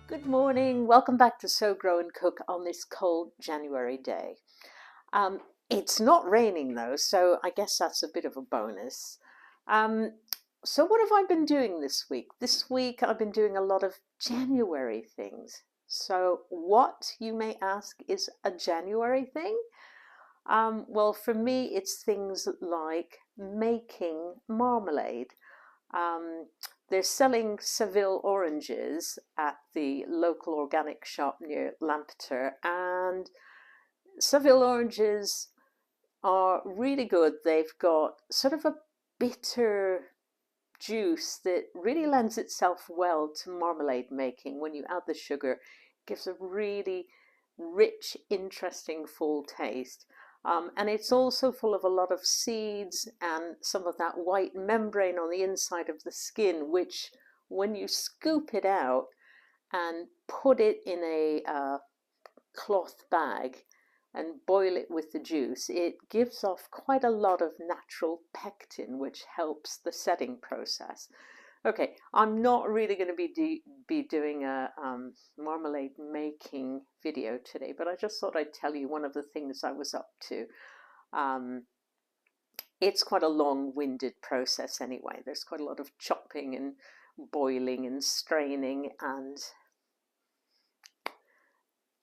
Good morning. Welcome back to Sow, Grow and Cook on this cold January day. It's not raining though, so I guess that's a bit of a bonus. Um, so what have I been doing this week? This week I've been doing a lot of January things. So what, you may ask, is a January thing? Well, for me, it's things like making marmalade. Um, they're selling Seville oranges at the local organic shop near Lampeter, and Seville oranges are really good. They've got sort of a bitter juice that really lends itself well to marmalade making. When you add the sugar, it gives a really rich, interesting, full taste. And it's also full of a lot of seeds and some of that white membrane on the inside of the skin, which when you scoop it out and put it in a cloth bag and boil it with the juice, it gives off quite a lot of natural pectin, which helps the setting process. Okay, I'm not really going to be doing a marmalade making video today, but I just thought I'd tell you one of the things I was up to. It's quite a long-winded process anyway. There's quite a lot of chopping and boiling and straining, and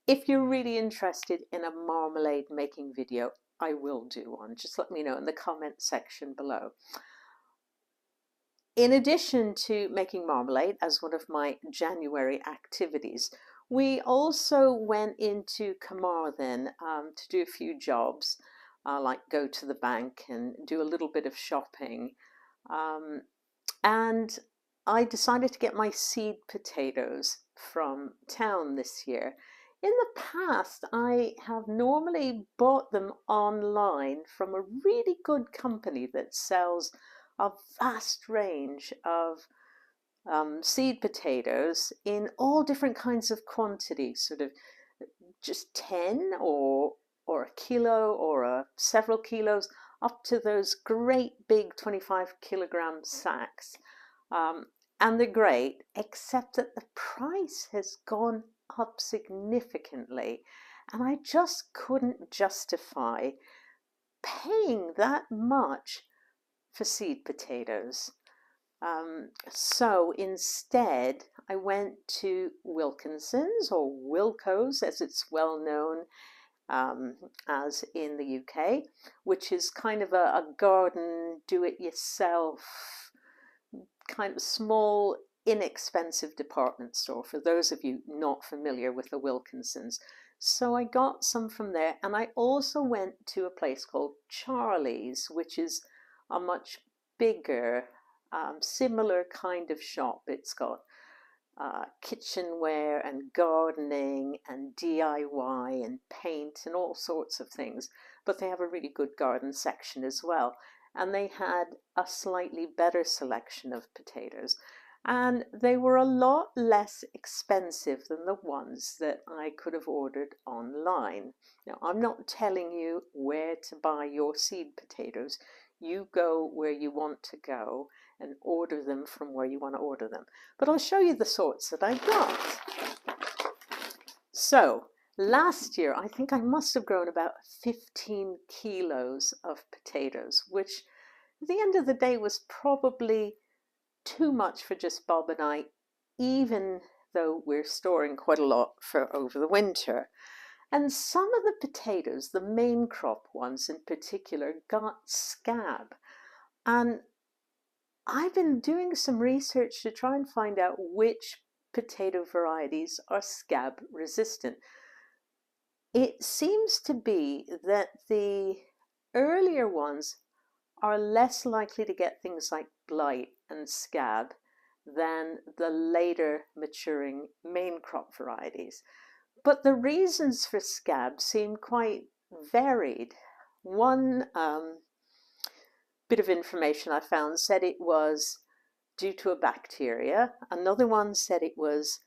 if you're really interested in a marmalade making video, I will do one. Just let me know in the comment section below. In addition to making marmalade as one of my January activities, we also went into Carmarthen to do a few jobs, like go to the bank and do a little bit of shopping. And I decided to get my seed potatoes from town this year. In the past, I have normally bought them online from a really good company that sells a vast range of seed potatoes in all different kinds of quantities, sort of just 10 or a kilo or several kilos, up to those great big 25-kilogram sacks. And they're great, except that the price has gone up significantly, and I just couldn't justify paying that much for seed potatoes. So instead, I went to Wilkinson's, or Wilko's as it's well known as in the UK, which is kind of a garden, do-it-yourself, kind of small, inexpensive department store, for those of you not familiar with the Wilkinsons. So I got some from there, and I also went to a place called Charlie's, which is a much bigger, similar kind of shop. It's got kitchenware and gardening and DIY and paint and all sorts of things, but they have a really good garden section as well. And they had a slightly better selection of potatoes, and they were a lot less expensive than the ones that I could have ordered online. Now, I'm not telling you where to buy your seed potatoes. You go where you want to go and order them from where you want to order them. But I'll show you the sorts that I got. So last year, I think I must have grown about 15 kilos of potatoes, which at the end of the day was probably too much for just Bob and I, even though we're storing quite a lot for over the winter. And some of the potatoes, the main crop ones in particular, got scab. And I've been doing some research to try and find out which potato varieties are scab resistant. It seems to be that the earlier ones are less likely to get things like blight and scab than the later maturing main crop varieties. But the reasons for scab seem quite varied. One bit of information I found said it was due to a bacteria. Another one said it was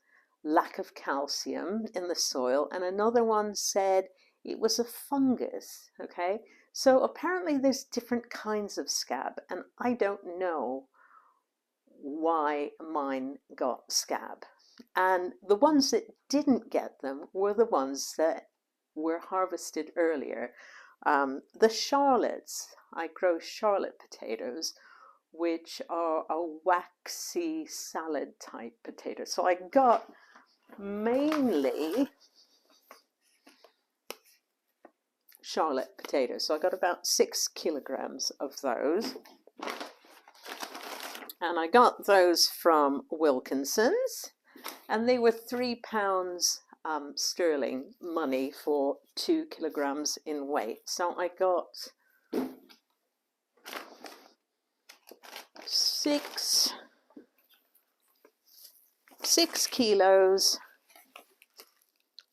lack of calcium in the soil, and another one said it was a fungus. Okay, so apparently there's different kinds of scab, and I don't know why mine got scab. And the ones that didn't get them were the ones that were harvested earlier. The Charlottes, I grow Charlotte potatoes, which are a waxy salad type potato. So I got mainly Charlotte potatoes. So I got about 6 kilograms of those. And I got those from Wilkinson's, and they were £3 sterling money for 2 kilograms in weight. So I got 6 kilos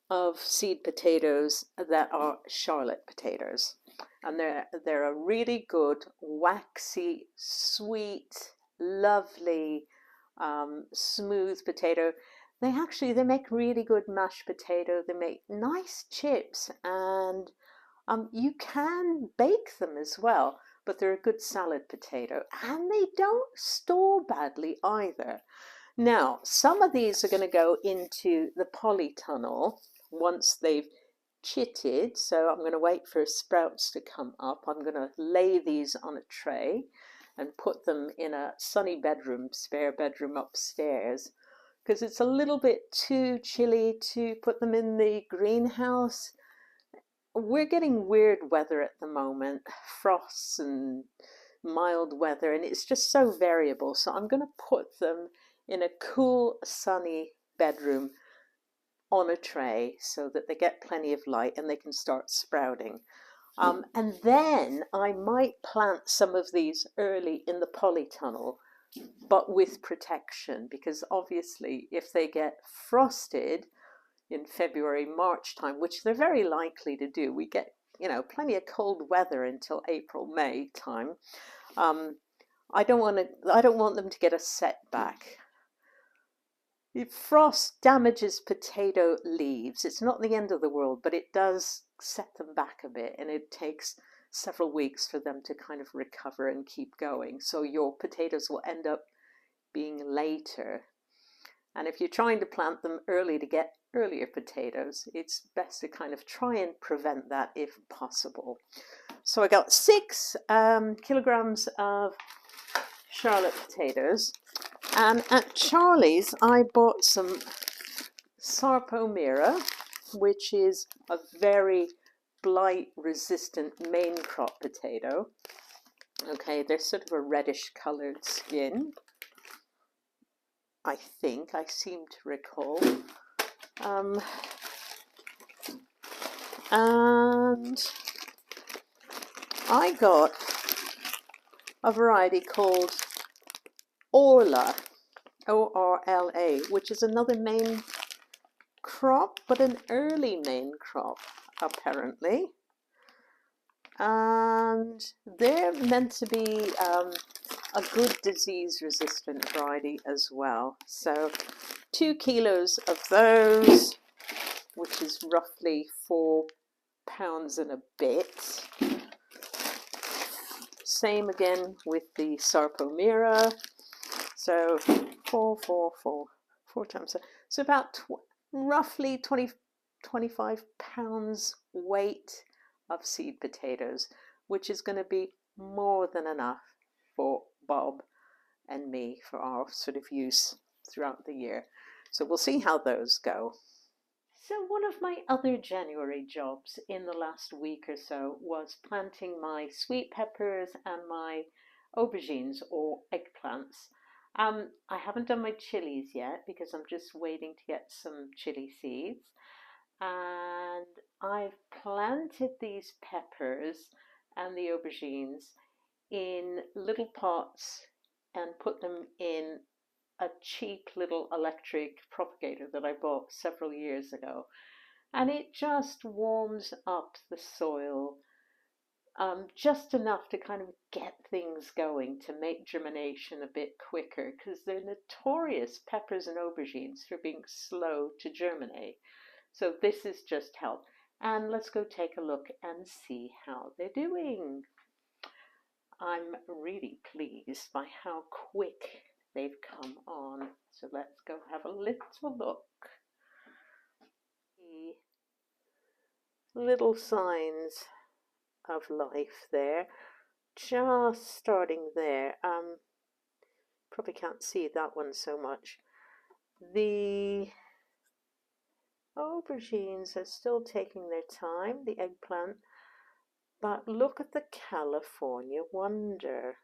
of seed potatoes that are Charlotte potatoes, and they're a really good, waxy, sweet, lovely, smooth potato. They make really good mashed potato. They make nice chips, and you can bake them as well. But they're a good salad potato, and they don't store badly either. Now, some of these are going to go into the polytunnel once they've chitted. So I'm going to wait for sprouts to come up. I'm going to lay these on a tray and put them in a sunny bedroom, spare bedroom upstairs, because it's a little bit too chilly to put them in the greenhouse. We're getting weird weather at the moment, frosts and mild weather, and it's just so variable. So I'm going to put them in a cool, sunny bedroom on a tray so that they get plenty of light and they can start sprouting. And then I might plant some of these early in the polytunnel, but with protection, because obviously if they get frosted in February, March time, which they're very likely to do, we get, plenty of cold weather until April, May time. I don't want them to get a setback. If frost damages potato leaves, it's not the end of the world, but it does set them back a bit, and it takes several weeks for them to kind of recover and keep going. So your potatoes will end up being later. And if you're trying to plant them early to get earlier potatoes, it's best to kind of try and prevent that if possible. So I got 6 kilograms of Charlotte potatoes. And at Charlie's, I bought some Sarpomera, which is a very blight-resistant main crop potato. Okay, they're sort of a reddish coloured skin, I think. I seem to recall. And I got a variety called Orla, O-R-L-A, which is another main crop, but an early main crop, apparently. And they're meant to be a good disease-resistant variety as well. So 2 kilos of those, which is roughly £4 and a bit. Same again with the Sarpomera. So 4 times. So about roughly 25 pounds weight of seed potatoes, which is going to be more than enough for Bob and me for our sort of use throughout the year. So we'll see how those go. So one of my other January jobs in the last week or so was planting my sweet peppers and my aubergines or eggplants. I haven't done my chilies yet because I'm just waiting to get some chili seeds. And I've planted these peppers and the aubergines in little pots and put them in a cheap little electric propagator that I bought several years ago. And it just warms up the soil just enough to kind of get things going, to make germination a bit quicker, because they're notorious, peppers and aubergines, for being slow to germinate. So this has just helped. And let's go take a look and see how they're doing. I'm really pleased by how quick they've come on. So let's go have a little look. The little signs of life there, just starting there. Probably can't see that one so much. The aubergines are still taking their time, the eggplant, but look at the California wonder.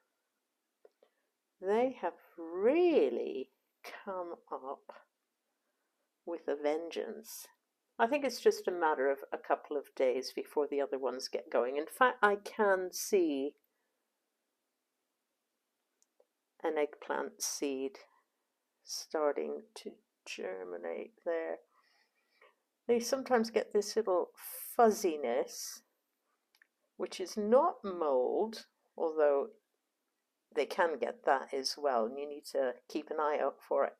They have really come up with a vengeance. I think it's just a matter of a couple of days before the other ones get going. In fact, I can see an eggplant seed starting to germinate there. They sometimes get this little fuzziness, which is not mold, although they can get that as well, and you need to keep an eye out for it.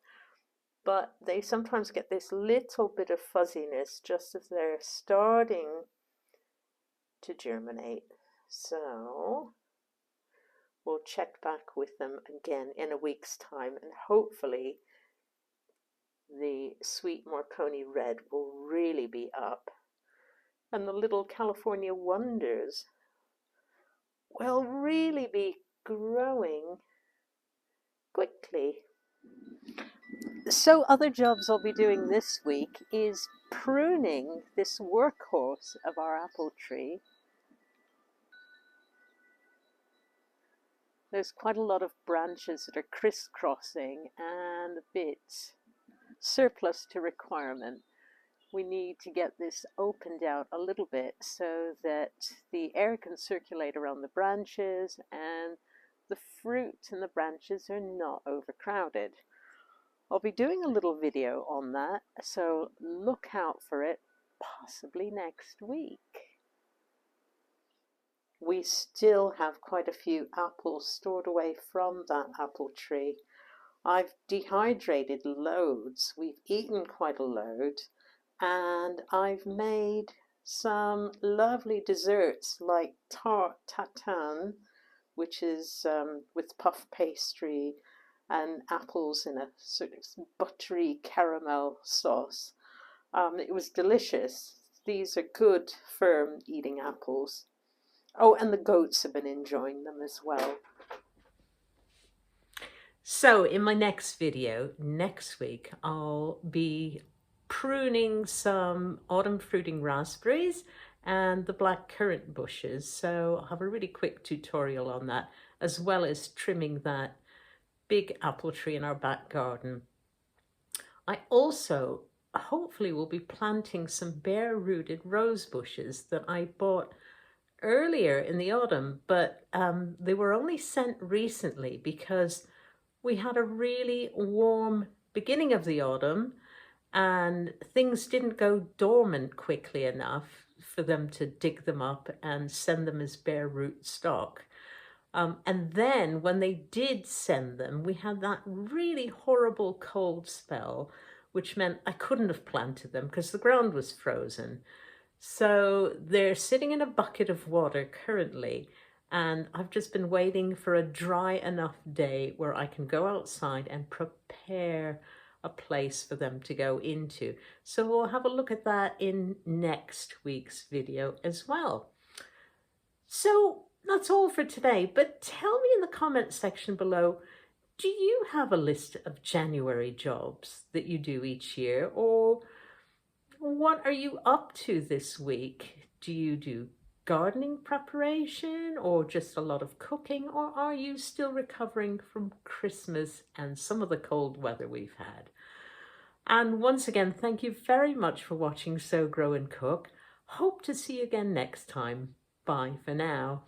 But they sometimes get this little bit of fuzziness just as they're starting to germinate. So we'll check back with them again in a week's time, and hopefully the sweet Marconi red will really be up, and the little California wonders will really be growing quickly. So other jobs I'll be doing this week is pruning this workhorse of our apple tree. There's quite a lot of branches that are crisscrossing and a bit surplus to requirement. We need to get this opened out a little bit so that the air can circulate around the branches and the fruit and the branches are not overcrowded. I'll be doing a little video on that, so look out for it, possibly next week. We still have quite a few apples stored away from that apple tree. I've dehydrated loads. We've eaten quite a load, and I've made some lovely desserts like tart tatin, which is with puff pastry and apples in a sort of buttery caramel sauce. It was delicious. These are good, firm eating apples. Oh, and the goats have been enjoying them as well. So in my next video, next week, I'll be pruning some autumn fruiting raspberries and the black currant bushes. So I'll have a really quick tutorial on that, as well as trimming that big apple tree in our back garden. I also hopefully will be planting some bare-rooted rose bushes that I bought earlier in the autumn, but they were only sent recently because we had a really warm beginning of the autumn and things didn't go dormant quickly enough for them to dig them up and send them as bare root stock. And then when they did send them, we had that really horrible cold spell, which meant I couldn't have planted them because the ground was frozen. So they're sitting in a bucket of water currently, and I've just been waiting for a dry enough day where I can go outside and prepare a place for them to go into. So we'll have a look at that in next week's video as well. So that's all for today, but tell me in the comment section below, do you have a list of January jobs that you do each year, or what are you up to this week? Do you do gardening preparation or just a lot of cooking, or are you still recovering from Christmas and some of the cold weather we've had? And once again, thank you very much for watching Sow, Grow and Cook. Hope to see you again next time. Bye for now.